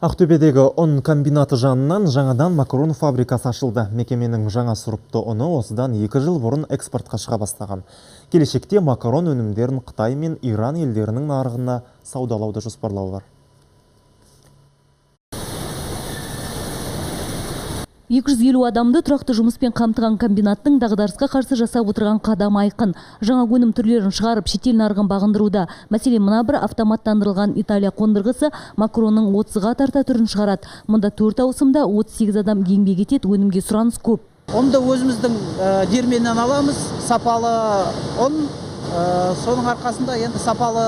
Ақтөбедегі ұн комбинаты жанынан жаңадан макарон фабрикасы ашылды. Мекеменің жаңа сұрыпты ұны осыдан 2 жыл бұрын экспортқа шыға бастаған. Келешекте макарон өнімдерін Қытай мен Иран елдерінің нарығына саудалауды жоспарлау бар. 250 адамды тұрақты жұмыспен қамтыған комбинаттың дағдарысқа қарсы жасап отырған қадам айқын. Жаңа өнім түрлерін шығарып, шетел нарығын бағындыруда. Мәселен, мына бір автоматтандырылған Италия қондырғысы макаронның 30-ға тарта түрін шығарады. Мұнда 4 ауысымда 38 адам еңбек етеді, өнімге сұраныс көп. Онда өзіміздің дерменнен аламыз, сапалы ұн, соның арқасында енді сапалы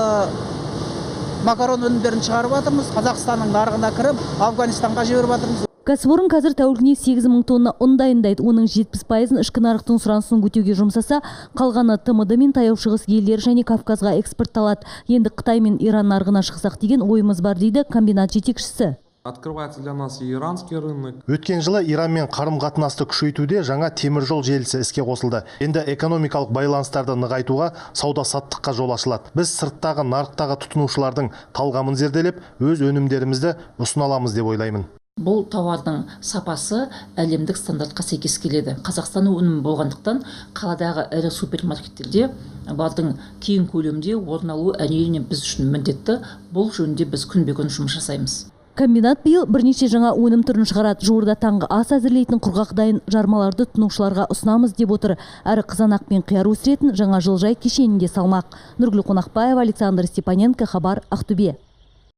макарон өнімдерін шығарып жатырмыз. Қазақстанның нарығына кіріп, Афганистанға жіберіп жатырмыз. Кәсіпорын қазір тәулігіне 8000 тонна ұн дайындайды. Оның 70%-ын ішкі нарықтың сұранысын көтеруге жұмсаса, қалғаны ТМД мен Таяу шығыс елдері және Кавказға экспортталады. Енді Қытай мен Иран нарығына шықсақ деген ойымыз бар, дейді комбинат жетекшісі. Открывается для нас и иранский рынок. Өткен жылы Иранмен қарым-қатынасты күшейтуде жаңа теміржол желісі іске қосылды. Енді экономикалық байланыстарды нығайтуға, сауда-саттыққа жол ашылады. Біз сырттағы нарықтағы тұтынушылардың талғамын зерделеп, өз өнімдерімізді ұсына аламыз деп ойлаймын. Бұл тауардың сапасы әлемдік стандартқа сәйкес келеді. Қазақстан өнімі болғандықтан қаладағы ірі супермаркеттерде бардың кең көлемде орын алуы әрине біз үшін міндетті. Бұл жөнінде біз күнбе-күн жұмыс жасаймыз. Комбинат биыл бірнеше жаңа өнім түрін шығарады. Жуырда таңғы ас әзірлейтін құрғақ дайын жармаларды тұтынушыларға ұсынамыз деп отыр. Әрі қызанақ пен қияр өсіретін жаңа жылыжай кешенінде салмақ. Нұргүл Қонақбаева, Александр Степаненко, хабар, Ақтөбе.